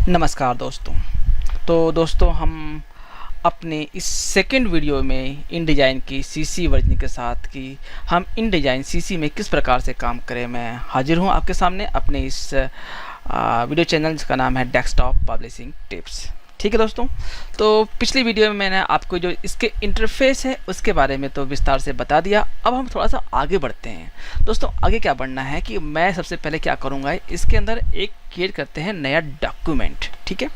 नमस्कार दोस्तों। तो दोस्तों हम अपने इस सेकंड वीडियो में InDesign की CC वर्जन के साथ कि हम InDesign CC में किस प्रकार से काम करें, मैं हाजिर हूं आपके सामने अपने इस वीडियो चैनल जिसका नाम है डेस्कटॉप पब्लिशिंग टिप्स। ठीक है दोस्तों, तो पिछली वीडियो में मैंने आपको जो इसके इंटरफेस है उसके बारे में तो विस्तार से बता दिया। अब हम थोड़ा सा आगे बढ़ते हैं। दोस्तों आगे क्या बढ़ना है कि मैं सबसे पहले क्या करूँगा, इसके अंदर एक क्रिएट करते हैं नया डॉक्यूमेंट। ठीक है,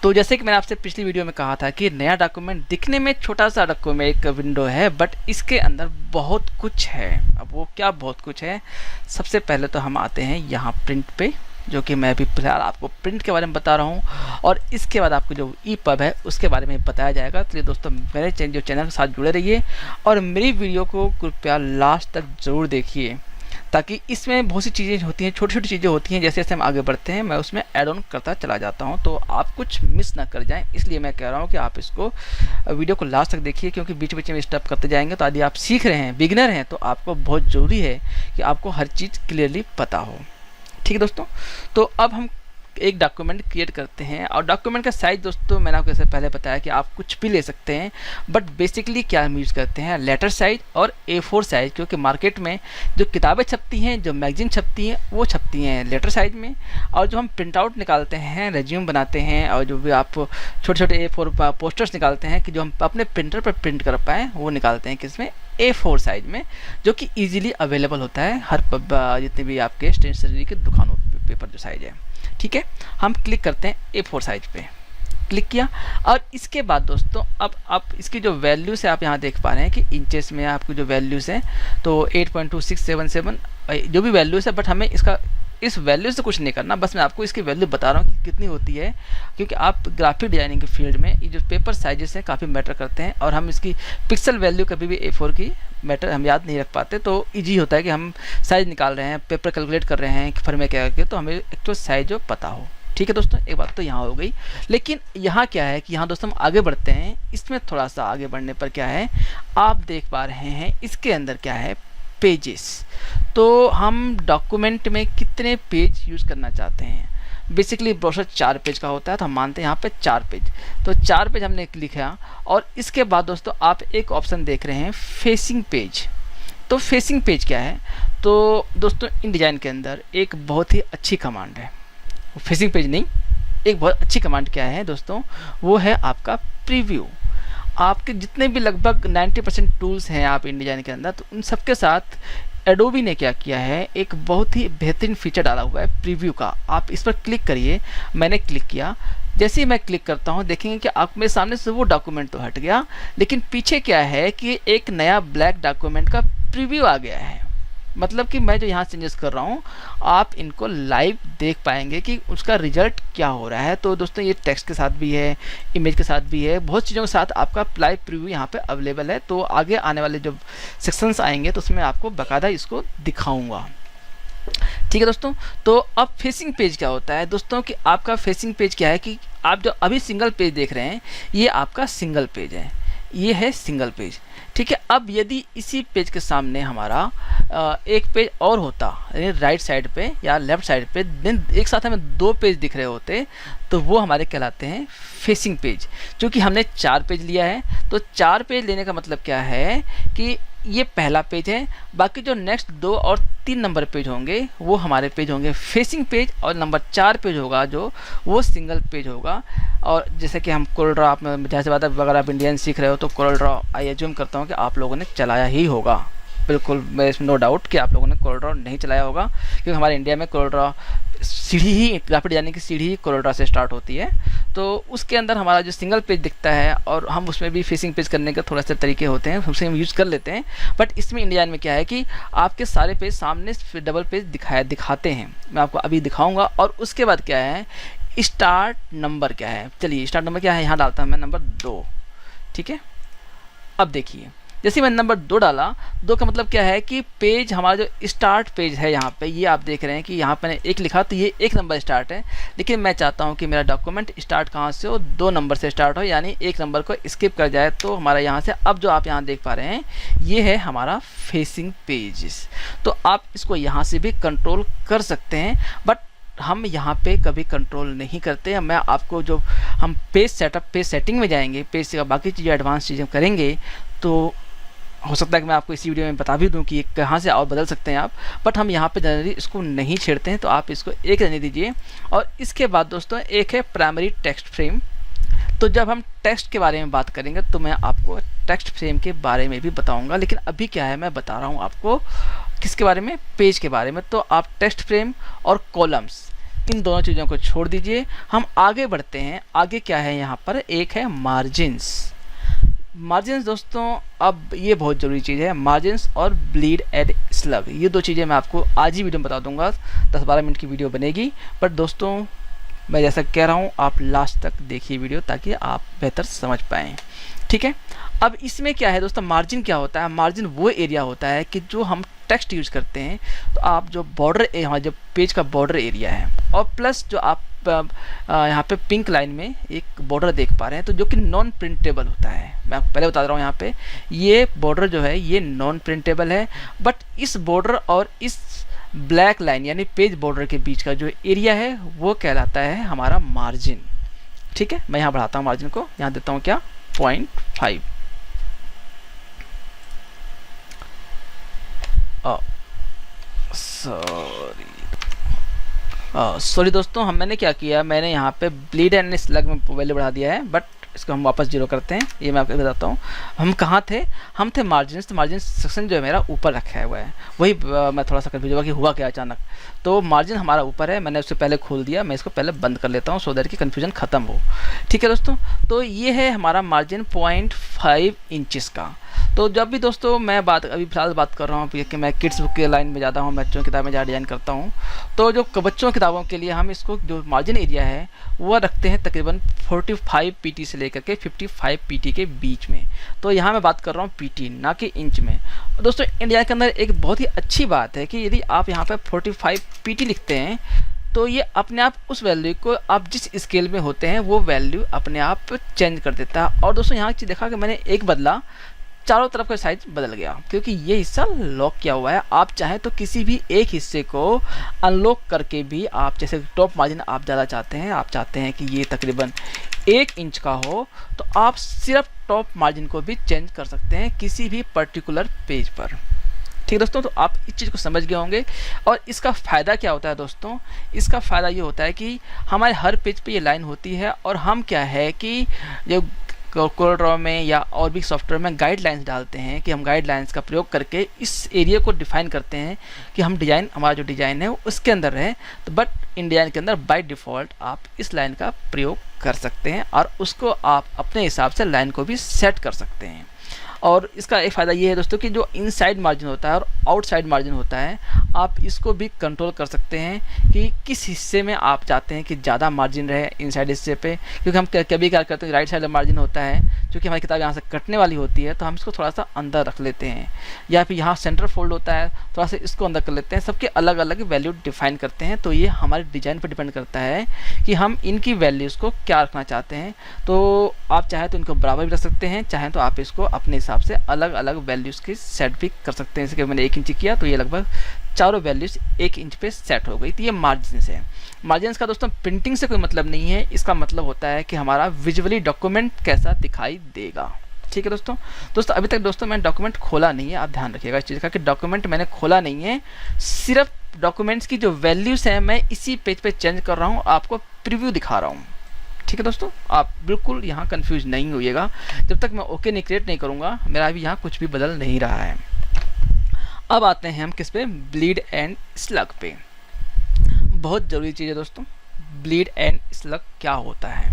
तो जैसे कि मैंने आपसे पिछली वीडियो में कहा था कि नया डॉक्यूमेंट दिखने में छोटा सा डॉक्यूमेंट एक विंडो है, बट इसके अंदर बहुत कुछ है। अब वो क्या बहुत कुछ है, सबसे पहले तो हम आते हैं यहाँ प्रिंट पे, जो कि मैं अभी फिलहाल आपको प्रिंट के बारे में बता रहा हूँ, और इसके बाद आपको जो EPUB है उसके बारे में बताया जाएगा। तो ये दोस्तों मेरे चैनल के साथ जुड़े रहिए और मेरी वीडियो को कृपया लास्ट तक ज़रूर देखिए, ताकि इसमें बहुत सी चीज़ें होती हैं, छोटी छोटी चीज़ें होती हैं। जैसे जैसे हम आगे बढ़ते हैं मैं उसमें ऐड ऑन करता चला जाता हूं, तो आप कुछ मिस ना कर जाएं। इसलिए मैं कह रहा हूं कि आप इसको वीडियो को लास्ट तक देखिए, क्योंकि बीच बीच में स्टॉप करते जाएंगे तो यदि आप सीख रहे हैं, बिगिनर हैं, तो आपको बहुत ज़रूरी है कि आपको हर चीज़ क्लियरली पता हो। ठीक है दोस्तों, तो अब हम एक डॉक्यूमेंट क्रिएट करते हैं। और डॉक्यूमेंट का साइज़ दोस्तों मैंने आपको जैसे पहले बताया कि आप कुछ भी ले सकते हैं, बट बेसिकली क्या हम यूज़ करते हैं लेटर साइज और A4 साइज़, क्योंकि मार्केट में जो किताबें छपती हैं, जो मैगजीन छपती हैं, वो छपती हैं लेटर साइज में। और जो हम प्रिंट आउट निकालते हैं, रेज्यूम बनाते हैं, और जो भी आप छोटे छोटे A4 पोस्टर्स निकालते हैं कि जो हम अपने प्रिंटर पर प्रिंट कर पाएँ, वो निकालते हैं किसमें, A4 साइज में, जो कि ईजिली अवेलेबल होता है हर जितने भी आपके स्टेशनरी के दुकानों पेपर जो साइज है। ठीक है, हम क्लिक करते हैं A4 साइज पे, क्लिक किया। और इसके बाद दोस्तों अब आप इसकी जो वैल्यूज़ है आप यहाँ देख पा रहे हैं कि इंचेस में आपकी जो वैल्यूज़ हैं, तो 8.2677 जो भी वैल्यूज़ है, बट हमें इसका इस वैल्यू से कुछ नहीं करना, बस मैं आपको इसकी वैल्यू बता रहा हूँ कि कितनी होती है, क्योंकि आप ग्राफिक डिजाइनिंग के फील्ड में ये जो पेपर साइजेस हैं काफ़ी मैटर करते हैं, और हम इसकी पिक्सल वैल्यू कभी भी A4 की मैटर हम याद नहीं रख पाते। तो ईजी होता है कि हम साइज़ निकाल रहे हैं, पेपर कैलकुलेट कर रहे हैं कि फर में क्या करके, तो हमें एक्चुअल साइज जो पता हो। ठीक है दोस्तों, एक बात तो यहाँ हो गई। लेकिन यहाँ क्या है कि यहाँ दोस्तों हम आगे बढ़ते हैं। इसमें थोड़ा सा आगे बढ़ने पर क्या है, आप देख पा रहे हैं इसके अंदर क्या है, पेजेस। तो हम डॉक्यूमेंट में कितने पेज यूज़ करना चाहते हैं। बेसिकली ब्रोशर 4 पेज का होता है, तो हम मानते हैं यहाँ पे 4 पेज, तो 4 पेज हमने लिखा। और इसके बाद दोस्तों आप एक ऑप्शन देख रहे हैं फेसिंग पेज। तो फेसिंग पेज क्या है, तो दोस्तों InDesign के अंदर एक बहुत ही अच्छी कमांड है, फेसिंग पेज नहीं, एक बहुत अच्छी कमांड क्या है दोस्तों, वो है आपका प्रीव्यू। आपके जितने भी लगभग 90% टूल्स हैं आप InDesign के अंदर, तो उन सबके साथ एडोबी ने क्या किया है, एक बहुत ही बेहतरीन फीचर डाला हुआ है प्रीव्यू का। आप इस पर क्लिक करिए। मैंने क्लिक किया, जैसे ही मैं क्लिक करता हूं देखेंगे कि आप मेरे सामने से वो डॉक्यूमेंट तो हट गया, लेकिन पीछे क्या है कि एक नया ब्लैक डॉक्यूमेंट का प्रीव्यू आ गया है। मतलब कि मैं जो यहाँ चेंजेस कर रहा हूँ आप इनको लाइव देख पाएंगे कि उसका रिजल्ट क्या हो रहा है। तो दोस्तों ये टेक्स्ट के साथ भी है, इमेज के साथ भी है, बहुत चीज़ों के साथ आपका लाइव प्रीव्यू यहाँ पे अवेलेबल है। तो आगे आने वाले जो सेक्शंस आएंगे तो उसमें आपको बाकायदा इसको दिखाऊंगा। ठीक है दोस्तों, तो अब फेसिंग पेज क्या होता है दोस्तों, कि आपका फेसिंग पेज क्या है कि आप जो अभी सिंगल पेज देख रहे हैं ये आपका सिंगल पेज है, ये है सिंगल पेज। ठीक है, अब यदि इसी पेज के सामने हमारा एक पेज और होता, राइट साइड पे या लेफ्ट साइड पे, देन एक साथ हमें 2 पेज दिख रहे होते, तो वो हमारे कहलाते हैं फेसिंग पेज। क्योंकि हमने 4 पेज लिया है, तो 4 पेज लेने का मतलब क्या है कि ये पहला पेज है, बाकी जो नेक्स्ट 2 और 3 नंबर पेज होंगे वो हमारे पेज होंगे फेसिंग पेज, और नंबर 4 पेज होगा जो वो सिंगल पेज होगा। और जैसे कि हम कोरल ड्रॉ, आप जैसे बात अगर आप InDesign सीख रहे हो तो कोरल ड्रॉ आई एज्यूम करता हूँ कि आप लोगों ने चलाया ही होगा, बिल्कुल मैं इसमें नो डाउट कि आप लोगों ने कोरल ड्रॉ नहीं चलाया होगा, क्योंकि हमारे इंडिया में कोरल ड्रॉ सीढ़ी ही, ग्राफिक डिजाइनिंग की सीढ़ी ही कोरल ड्रॉ से स्टार्ट होती है। तो उसके अंदर हमारा जो सिंगल पेज दिखता है, और हम उसमें भी फेसिंग पेज करने के थोड़ा से तरीके होते हैं, उसे हम यूज़ कर लेते हैं। बट इसमें InDesign में क्या है कि आपके सारे पेज सामने डबल पेज दिखाते हैं, मैं आपको अभी दिखाऊंगा। और उसके बाद क्या है, स्टार्ट नंबर क्या है, चलिए स्टार्ट नंबर क्या है यहाँ डालता हूँ मैं, नंबर 2। ठीक है, अब देखिए जैसे मैंने नंबर 2 डाला, 2 का मतलब क्या है कि पेज हमारा जो स्टार्ट पेज है यहाँ पे, ये आप देख रहे हैं कि यहाँ पे मैंने 1 लिखा तो ये 1 नंबर स्टार्ट है, लेकिन मैं चाहता हूँ कि मेरा डॉक्यूमेंट स्टार्ट कहाँ से हो, 2 नंबर से स्टार्ट हो, यानी 1 नंबर को स्किप कर जाए। तो हमारा यहाँ से अब जो आप यहाँ देख पा रहे हैं ये है हमारा फेसिंग पेजेस। तो आप इसको यहाँ से भी कंट्रोल कर सकते हैं, बट हम यहाँ पे कभी कंट्रोल नहीं करते हैं। मैं आपको जो हम पेज सेटअप, पेज सेटिंग में जाएंगे, पेज से बाकी चीज़ें एडवांस चीज़ें करेंगे, तो हो सकता है कि मैं आपको इसी वीडियो में बता भी दूं कि ये कहाँ से और बदल सकते हैं आप, बट हम यहाँ पे जनरली इसको नहीं छेड़ते हैं, तो आप इसको एक रहने दीजिए। और इसके बाद दोस्तों एक है प्राइमरी टेक्स्ट फ्रेम। तो जब हम टेक्स्ट के बारे में बात करेंगे तो मैं आपको टेक्स्ट फ्रेम के बारे में भी बताऊंगा, लेकिन अभी क्या है मैं बता रहा हूँ आपको किसके बारे में, पेज के बारे में। तो आप टेक्स्ट फ्रेम और कॉलम्स इन दोनों चीज़ों को छोड़ दीजिए, हम आगे बढ़ते हैं। आगे क्या है यहाँ पर, एक है मार्जिन्स। मार्जिन्स दोस्तों अब ये बहुत ज़रूरी चीज़ है, मार्जिन्स और ब्लीड एंड स्लग, ये दो चीज़ें मैं आपको आज ही वीडियो में बता दूंगा। 10-12 मिनट की वीडियो बनेगी, पर दोस्तों मैं जैसा कह रहा हूँ आप लास्ट तक देखिए वीडियो, ताकि आप बेहतर समझ पाएँ, ठीक है। अब इसमें क्या है दोस्तों, मार्जिन क्या होता है, मार्जिन वो एरिया होता है कि जो हम टेक्स्ट यूज करते हैं, तो आप जो बॉर्डर, हमारे जो पेज का बॉर्डर एरिया है, और प्लस जो आप यहाँ पे पिंक लाइन में एक बॉर्डर देख पा रहे हैं, तो जो कि नॉन प्रिंटेबल होता है। मैं आपको पहले बता रहा हूँ, यहाँ पे ये बॉर्डर जो है ये नॉन प्रिंटेबल है, बट इस बॉर्डर और इस ब्लैक लाइन यानी पेज बॉर्डर के बीच का जो एरिया है वो कहलाता है हमारा मार्जिन, ठीक है। मैं यहाँ बढ़ाता हूँ मार्जिन को, यहाँ देता हूँ क्या 0.5। सॉरी दोस्तों, मैंने क्या किया, मैंने यहाँ पे ब्लीड एंड स्लग में वैल्यू बढ़ा दिया है, बट इसको हम वापस जीरो करते हैं। ये मैं आपको बताता हूँ हम कहाँ थे, हम थे मार्जिन्स। तो मार्जिन सेक्शन जो है मेरा ऊपर रखा हुआ है, वही मैं थोड़ा सा कंफ्यूज हुआ कि हुआ क्या अचानक। तो मार्जिन हमारा ऊपर है, मैंने उससे पहले खोल दिया, मैं इसको पहले बंद कर लेता हूँ सो दैट कि कन्फ्यूजन ख़त्म हो, ठीक है दोस्तों। तो ये है हमारा मार्जिन 0.5 इंचज़ का। तो जब भी दोस्तों मैं बात अभी फिलहाल बात कर रहा हूँ कि मैं किड्स बुक के लाइन में ज़्यादा हूँ, बच्चों की किताबें ज़्यादा डिज़ाइन करता हूँ, तो जो बच्चों की किताबों के लिए हम इसको जो मार्जिन एरिया है वो रखते हैं तकरीबन 45 पीटी से लेकर के 55 पीटी के बीच में। तो यहाँ मैं बात कर रहा हूँ पीटी, ना कि इंच में। दोस्तों इंडिया के अंदर एक बहुत ही अच्छी बात है कि यदि आप यहाँ पर 45 पीटी लिखते हैं, तो ये अपने आप उस वैल्यू को आप जिस स्केल में होते हैं वो वैल्यू अपने आप चेंज कर देता है। और दोस्तों यहाँ चीज़ देखा कि मैंने एक बदला, चारों तरफ का साइज बदल गया, क्योंकि ये हिस्सा लॉक किया हुआ है। आप चाहें तो किसी भी एक हिस्से को अनलॉक करके भी आप, जैसे टॉप मार्जिन आप ज़्यादा चाहते हैं, आप चाहते हैं कि ये तकरीबन 1 इंच का हो, तो आप सिर्फ टॉप मार्जिन को भी चेंज कर सकते हैं किसी भी पर्टिकुलर पेज पर, ठीक है दोस्तों। तो आप इस चीज़ को समझ गए होंगे। और इसका फ़ायदा क्या होता है दोस्तों, इसका फ़ायदा ये होता है कि हमारे हर पेज पे ये लाइन होती है, और हम क्या है कि जो कोरल में या और भी सॉफ्टवेयर में गाइडलाइंस डालते हैं कि हम गाइडलाइंस का प्रयोग करके इस एरिया को डिफाइन करते हैं कि हम डिज़ाइन, हमारा जो डिज़ाइन है उसके अंदर रहे। तो बट इंडियन के अंदर बाय डिफ़ॉल्ट आप इस लाइन का प्रयोग कर सकते हैं, और उसको आप अपने हिसाब से लाइन को भी सेट कर सकते हैं। और इसका एक फ़ायदा ये है दोस्तों कि जो इनसाइड मार्जिन होता है और आउटसाइड मार्जिन होता है, आप इसको भी कंट्रोल कर सकते हैं कि किस हिस्से में आप चाहते हैं कि ज़्यादा मार्जिन रहे इनसाइड हिस्से पे। क्योंकि हम कभी क्या करते हैं, राइट साइड मार्जिन होता है, क्योंकि हमारी किताब यहाँ से कटने वाली होती है, तो हम इसको थोड़ा सा अंदर रख लेते हैं, या फिर यहाँ सेंटर फोल्ड होता है, थोड़ा सा इसको अंदर कर लेते हैं। सबके अलग अलग वैल्यू डिफाइन करते हैं। तो ये हमारे डिज़ाइन पर डिपेंड करता है कि हम इनकी वैल्यूज़ को क्या रखना चाहते हैं। तो आप चाहे तो इनको बराबर भी रख सकते हैं, चाहें तो आप इसको अपने हिसाब से अलग अलग वैल्यूज़ की सेट भी कर सकते हैं। जैसे कि मैंने 1 इंच किया, तो ये लगभग चारों वैल्यूज़ 1 इंच पे सेट हो गई। तो ये मार्जिन है। मार्जिन का दोस्तों प्रिंटिंग से कोई मतलब नहीं है, इसका मतलब होता है कि हमारा विजुअली डॉक्यूमेंट कैसा दिखाई देगा, ठीक है दोस्तों। अभी तक दोस्तों मैंने डॉक्यूमेंट खोला नहीं है, आप ध्यान रखिएगा इस चीज़ का कि डॉक्यूमेंट मैंने खोला नहीं है, सिर्फ डॉक्यूमेंट्स की जो वैल्यूज़ हैं मैं इसी पेज पे चेंज कर रहा हूँ, आपको प्रीव्यू दिखा रहा हूँ, ठीक है दोस्तों। आप बिल्कुल यहाँ कंफ्यूज नहीं होइएगा, जब तक मैं ओके नहीं क्रिएट नहीं करूँगा मेरा अभी यहाँ कुछ भी बदल नहीं रहा है। अब आते हैं हम किस पे, ब्लीड एंड स्लग पे। बहुत ज़रूरी चीज़ है दोस्तों, ब्लीड एंड स्लग क्या होता है।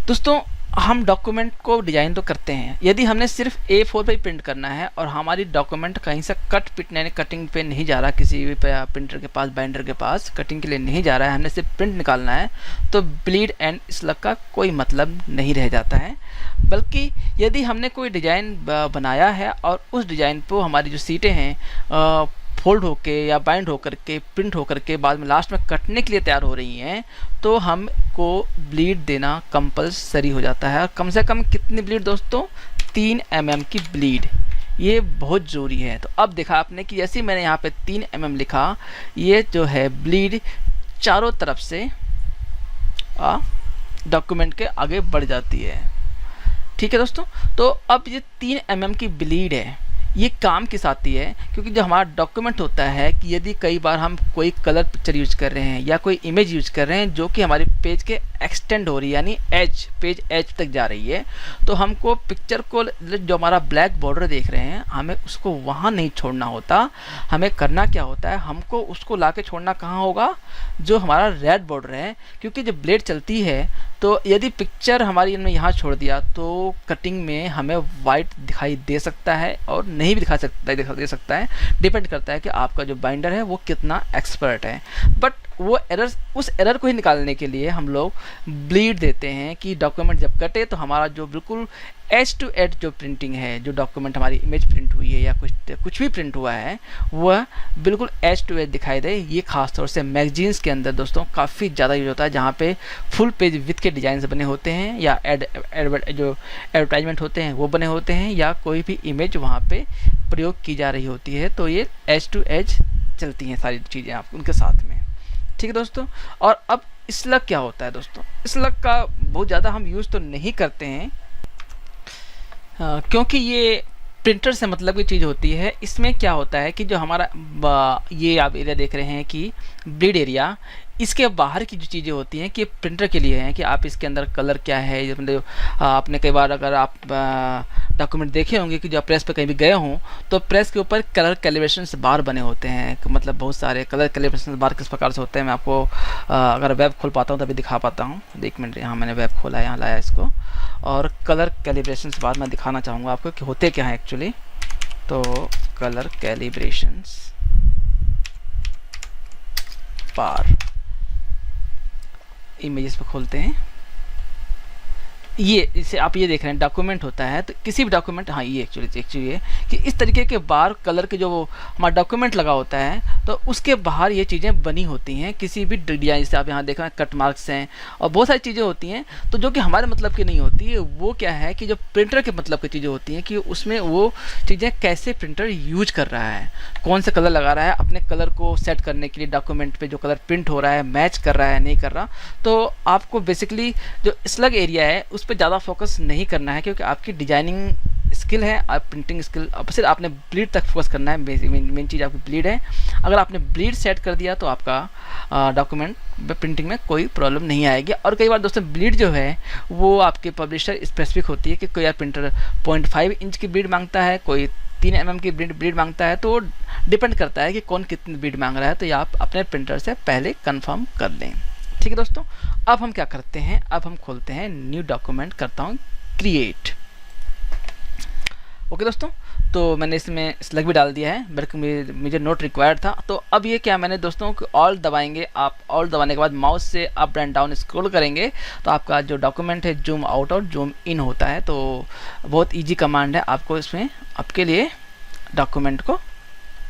दोस्तों हम डॉक्यूमेंट को डिज़ाइन तो करते हैं, यदि हमने सिर्फ A4 पे प्रिंट करना है और हमारी डॉक्यूमेंट कहीं से कट पिट यानी कटिंग पे नहीं जा रहा, किसी भी प्रिंटर के पास, बाइंडर के पास कटिंग के लिए नहीं जा रहा है, हमने सिर्फ प्रिंट निकालना है, तो ब्लीड एंड स्लग का कोई मतलब नहीं रह जाता है। बल्कि यदि हमने कोई डिज़ाइन बनाया है और उस डिज़ाइन पर हमारी जो सीटें हैं फोल्ड होके या बाइंड होकर के, प्रिंट होकर के बाद में लास्ट में कटने के लिए तैयार हो रही हैं, तो हमको ब्लीड देना कंपलसरी हो जाता है। और कम से कम कितनी ब्लीड दोस्तों, 3 mm की ब्लीड, ये बहुत ज़रूरी है। तो अब देखा आपने कि जैसे मैंने यहाँ पे 3 mm लिखा, ये जो है ब्लीड चारों तरफ से डॉक्यूमेंट के आगे बढ़ जाती है। ठीक है दोस्तों, तो अब ये 3 mm की ब्लीड है, ये काम किस आती है, क्योंकि जो हमारा डॉक्यूमेंट होता है कि यदि कई बार हम कोई कलर पिक्चर यूज कर रहे हैं या कोई इमेज यूज कर रहे हैं जो कि हमारे पेज के एक्सटेंड हो रही है, यानी एज, पेज एज तक जा रही है, तो हमको पिक्चर को, जो हमारा ब्लैक बॉर्डर देख रहे हैं, हमें उसको वहाँ नहीं छोड़ना होता। हमें करना क्या होता है, हमको उसको ला के छोड़ना कहाँ होगा, जो हमारा रेड बॉर्डर है, क्योंकि जब ब्लेड चलती है तो यदि पिक्चर हमारी इनमें यहाँ छोड़ दिया तो कटिंग में हमें वाइट दिखाई दे सकता है और नहीं भी दे सकता है। डिपेंड करता है कि आपका जो बाइंडर है वो कितना एक्सपर्ट है। बट वो उस एरर को ही निकालने के लिए हम लोग ब्लीड देते हैं कि डॉक्यूमेंट जब कटे तो हमारा जो बिल्कुल एज टू एज जो प्रिंटिंग है, जो डॉक्यूमेंट हमारी इमेज प्रिंट हुई है या कुछ भी प्रिंट हुआ है, वह बिल्कुल एज टू एज दिखाई दे। ये खास तौर से मैगजीन्स के अंदर दोस्तों काफ़ी ज़्यादा यूज होता है, जहाँ पे फुल पेज विथ के डिज़ाइन बने होते हैं या जो एडवर्टाइजमेंट होते हैं वो बने होते हैं या कोई भी इमेज वहाँ पे प्रयोग की जा रही होती है, तो ये एज टू एज चलती हैं सारी चीज़ें आप उनके साथ में। ठीक है दोस्तों, और अब स्लग क्या होता है दोस्तों, स्लग का बहुत ज़्यादा हम यूज़ तो नहीं करते हैं क्योंकि ये प्रिंटर से मतलब की चीज़ होती है। इसमें क्या होता है कि जो हमारा ये आप एरिया देख रहे हैं कि ब्लीड एरिया, इसके बाहर की जो चीज़ें होती हैं कि प्रिंटर के लिए हैं कि आप इसके अंदर कलर क्या है, मतलब आपने कई बार अगर आप डॉक्यूमेंट देखे होंगे कि जब प्रेस पे कहीं भी गए हों तो प्रेस के ऊपर कलर कैलिब्रेशन बार बने होते हैं, मतलब बहुत सारे कलर कैलिब्रेशन बार किस प्रकार से होते हैं मैं आपको अगर वेब खोल पाता हूँ तभी दिखा पाता हूँ। 1 मिनट, यहाँ मैंने वेब खोला, यहाँ लाया इसको, और कलर कैलिब्रेशन बार मैं दिखाना चाहूँगा आपको कि होते क्या हैं एक्चुअली। तो कलर कैलिब्रेशंस बार इमेजेस पे खोलते हैं, ये इसे आप ये देख रहे हैं डॉक्यूमेंट होता है, तो किसी भी डॉक्यूमेंट, हाँ ये एक्चुअली है कि इस तरीके के बार कलर के जो हमारा डॉक्यूमेंट लगा होता है तो उसके बाहर ये चीज़ें बनी होती हैं किसी भी डिजाइन, जैसे आप यहाँ देख रहे हैं कट मार्क्स हैं और बहुत सारी चीज़ें होती हैं, तो जो कि हमारे मतलब की नहीं होती है। वो क्या है कि जो प्रिंटर के मतलब की चीज़ें होती हैं कि उसमें वो चीज़ें कैसे प्रिंटर यूज कर रहा है, कौन सा कलर लगा रहा है, अपने कलर को सेट करने के लिए डॉक्यूमेंट पे जो कलर प्रिंट हो रहा है मैच कर रहा है नहीं कर रहा। तो आपको बेसिकली जो स्लग एरिया है उस पर ज़्यादा फोकस नहीं करना है, क्योंकि आपकी डिजाइनिंग स्किल है, आप प्रिंटिंग स्किल, अब सिर्फ आपने ब्लीड तक फोकस करना है। मेन चीज़ आपकी ब्लीड है। अगर आपने ब्लीड सेट कर दिया तो आपका डॉक्यूमेंट प्रिंटिंग में कोई प्रॉब्लम नहीं आएगी। और कई बार दोस्तों ब्लीड जो है वो आपके पब्लिशर स्पेसिफिक होती है कि कोई यार प्रिंटर 0.5 इंच की ब्लीड मांगता है, कोई 3 mm की ब्लीड मांगता है, तो डिपेंड करता है कि कौन कितनी ब्लीड मांग रहा है, तो ये आप अपने प्रिंटर से पहले कन्फर्म कर लें। ठीक है दोस्तों, अब हम क्या करते हैं, अब हम खोलते हैं न्यू डॉक्यूमेंट, करता हूँ क्रिएट। ओके दोस्तों, तो मैंने इसमें स्लग भी डाल दिया है, बल्कि मुझे नोट रिक्वायर्ड था। तो अब ये क्या, मैंने दोस्तों ऑल दबाएंगे, आप ऑल दबाने के बाद माउस से अप एंड डाउन स्क्रॉल करेंगे तो आपका जो डॉक्यूमेंट है जूम आउट और जूम इन होता है। तो बहुत ईजी कमांड है आपको इसमें आपके लिए डॉक्यूमेंट को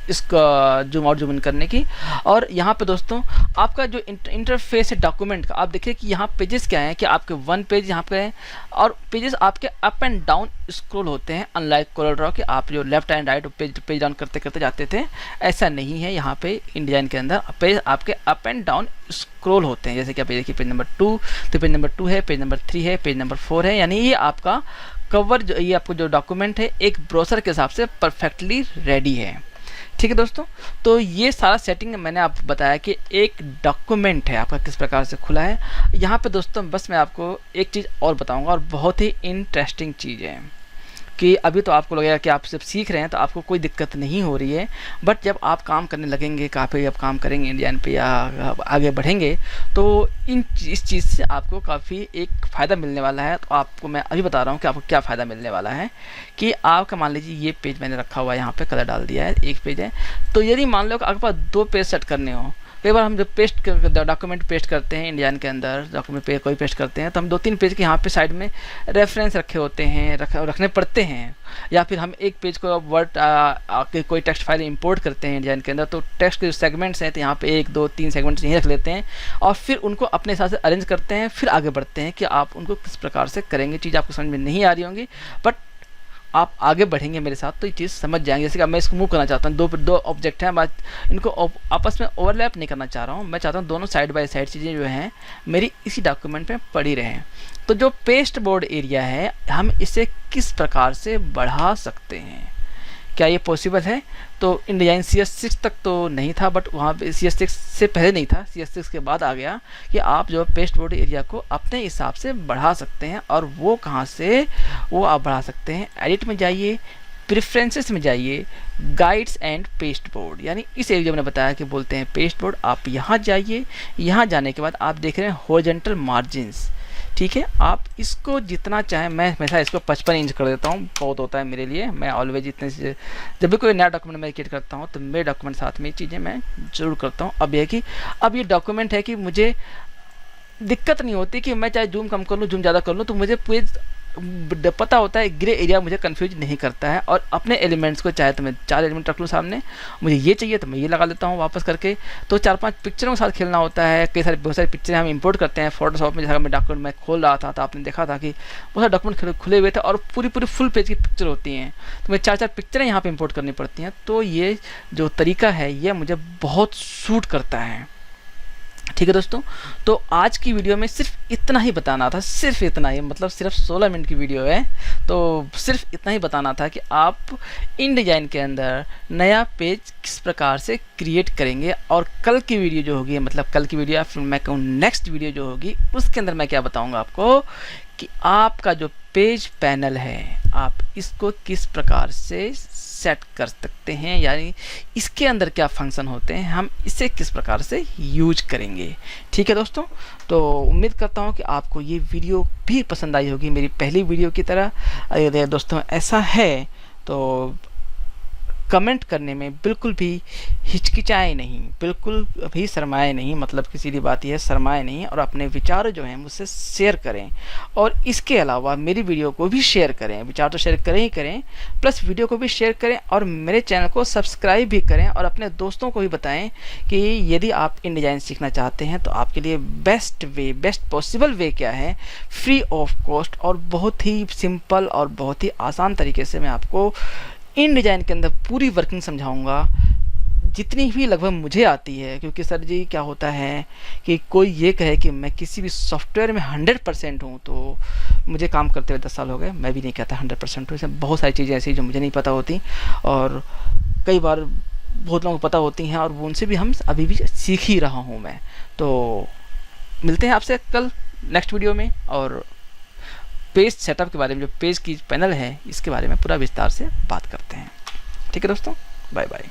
इसका जूम आउट जूम इन करने की। और यहाँ पे दोस्तों आपका जो इंटरफेस है डॉक्यूमेंट का, आप देखिए कि यहाँ पेजेस क्या है कि आपके 1 पेज यहाँ पे है और पेजेस आपके अप एंड डाउन स्क्रॉल होते हैं, अनलाइक कोरल ड्रॉ कि आप जो left and right page down करते करते जाते थे, ऐसा नहीं है। यहाँ पे InDesign के अंदर पेज आपके अप एंड डाउन स्क्रॉल होते हैं। जैसे कि आप देखिए पेज नंबर 2, तो पेज नंबर 2 है, पेज नंबर 3 है, पेज नंबर 4 है, यानी ये आपका कवर जो ये आपको जो डॉक्यूमेंट है एक ब्राउज़र के हिसाब से परफेक्टली रेडी है। ठीक है दोस्तों, तो ये सारा सेटिंग मैंने आपको बताया कि एक डॉक्यूमेंट है आपका किस प्रकार से खुला है। यहाँ पे दोस्तों बस मैं आपको एक चीज़ और बताऊंगा और बहुत ही इंटरेस्टिंग चीज़ है कि अभी तो आपको लगेगा कि आप सिर्फ सीख रहे हैं तो आपको कोई दिक्कत नहीं हो रही है, बट जब आप काम करने लगेंगे, काफ़ी आप काम करेंगे InDesign पे या आगे बढ़ेंगे तो इस चीज़ से आपको काफ़ी एक फ़ायदा मिलने वाला है। तो आपको मैं अभी बता रहा हूँ कि आपको क्या फ़ायदा मिलने वाला है कि आपका मान लीजिए ये पेज मैंने रखा हुआ है, यहाँ पे कलर डाल दिया है, एक पेज है, तो यदि मान लो कि आपके पास 2 पेज सेट करने हो, कई बार हम जब डॉक्यूमेंट पेस्ट करते हैं InDesign के अंदर, डॉक्यूमेंट पे कोई पेस्ट करते हैं तो हम 2-3 पेज के यहाँ पे साइड में रेफरेंस रखे होते हैं, रखने पड़ते हैं, या फिर हम एक पेज को वर्ड कोई टेक्स्ट फाइल इंपोर्ट करते हैं InDesign के अंदर, तो टेक्स्ट के जो सेगमेंट्स हैं तो यहाँ पे 1, 2, 3 सेगमेंट्स यहीं रख लेते हैं और फिर उनको अपने हिसाब से अरेंज करते हैं, फिर आगे बढ़ते हैं कि आप उनको किस प्रकार से करेंगे। चीज़ आपको समझ में नहीं आ रही होंगी, बट आप आगे बढ़ेंगे मेरे साथ तो ये चीज़ समझ जाएंगे। जैसे कि अब मैं इसको मूव करना चाहता हूँ, दो ऑब्जेक्ट हैं, मैं इनको आपस में ओवरलैप नहीं करना चाह रहा हूँ, मैं चाहता हूँ दोनों साइड बाय साइड चीज़ें जो हैं मेरी इसी डॉक्यूमेंट में पड़ी रहें। तो जो पेस्ट बोर्ड एरिया है हम इसे किस प्रकार से बढ़ा सकते हैं, क्या ये पॉसिबल है? तो InDesign CS6 तक तो नहीं था, बट वहाँ पे CS6 से पहले नहीं था, CS6 के बाद आ गया कि आप जो पेस्ट बोर्ड एरिया को अपने हिसाब से बढ़ा सकते हैं। और वो कहाँ से वो आप बढ़ा सकते हैं? एडिट में जाइए, प्रेफरेंसेस में जाइए, गाइड्स एंड पेस्ट बोर्ड, यानी इस एरिया में बताया कि बोलते हैं पेस्ट बोर्ड। आप यहाँ जाइए, यहाँ जाने के बाद आप देख रहे हैं हॉरिजॉन्टल मार्जिन्स, ठीक है। आप इसको जितना चाहें, मैं हमेशा इसको 55 इंच कर देता हूँ, बहुत होता है मेरे लिए। मैं ऑलवेज इतने से जब भी कोई नया डॉक्यूमेंट मैं क्रिएट करता हूँ तो मेरे डॉक्यूमेंट साथ में ये चीज़ें मैं जरूर करता हूँ। अब ये कि अब ये डॉक्यूमेंट है कि मुझे दिक्कत नहीं होती कि मैं चाहे जूम कम कर लूँ, जूम ज़्यादा कर लूँ, तो मुझे पूरे पता होता है, ग्रे एरिया मुझे कंफ्यूज नहीं करता है। और अपने एलिमेंट्स को चाहे तो मैं 4 एलिमेंट रख लूँ सामने, मुझे ये चाहिए तो मैं ये लगा लेता हूँ वापस करके। तो 4-5 पिक्चरों के साथ खेलना होता है। बहुत सारी पिक्चरें हम इंपोर्ट करते हैं फोटोशॉप में। जैसा मैं डॉक्यूमेंट मैं खोल रहा था तो आपने देखा था कि बहुत सारे डॉक्यूमेंट खुले हुए थे और पूरी फुल पेज की पिक्चर होती हैं, तो मैं 4-4 पिक्चरें यहाँ पर इंपोर्ट करनी पड़ती हैं। तो ये जो तरीका है ये मुझे बहुत सूट करता है, ठीक है दोस्तों। तो आज की वीडियो में सिर्फ इतना ही बताना था, सिर्फ इतना ही, मतलब सिर्फ 16 मिनट की वीडियो है, तो सिर्फ इतना ही बताना था कि आप InDesign के अंदर नया पेज किस प्रकार से क्रिएट करेंगे। और कल की वीडियो जो होगी, मतलब कल की वीडियो या फिर मैं कहूँ नेक्स्ट वीडियो जो होगी, उसके अंदर मैं क्या बताऊँगा आपको कि आपका जो पेज पैनल है आप इसको किस प्रकार से सेट कर सकते हैं, यानी इसके अंदर क्या फंक्शन होते हैं, हम इसे किस प्रकार से यूज करेंगे, ठीक है दोस्तों। तो उम्मीद करता हूं कि आपको ये वीडियो भी पसंद आई होगी मेरी पहली वीडियो की तरह। अगर दोस्तों ऐसा है तो कमेंट करने में बिल्कुल भी हिचकिचाए नहीं, बिल्कुल भी शर्माए नहीं, मतलब किसी भी बात यह शर्माए नहीं, और अपने विचार जो हैं मुझसे शेयर करें। और इसके अलावा मेरी वीडियो को भी शेयर करें, विचार तो शेयर करें ही करें, प्लस वीडियो को भी शेयर करें और मेरे चैनल को सब्सक्राइब भी करें। और अपने दोस्तों को भी बताएं कि यदि आप InDesign सीखना चाहते हैं तो आपके लिए बेस्ट पॉसिबल वे क्या है, फ्री ऑफ कॉस्ट और बहुत ही सिंपल और बहुत ही आसान तरीके से मैं आपको InDesign के अंदर पूरी वर्किंग समझाऊंगा, जितनी भी लगभग मुझे आती है। क्योंकि सर जी क्या होता है कि कोई ये कहे कि मैं किसी भी सॉफ्टवेयर में 100% हूँ, तो मुझे काम करते हुए 10 साल हो गए, मैं भी नहीं कहता 100% हूँ। इसमें बहुत सारी चीज़ें ऐसी जो मुझे नहीं पता होती और कई बार बहुत लोगों को पता होती हैं, और वो उनसे भी हम अभी भी सीख ही रहा हूँ मैं। तो मिलते हैं आपसे कल नेक्स्ट वीडियो में, और पेज सेटअप के बारे में, जो पेज की पैनल है इसके बारे में पूरा विस्तार से बात करते हैं, ठीक है दोस्तों। Bye bye.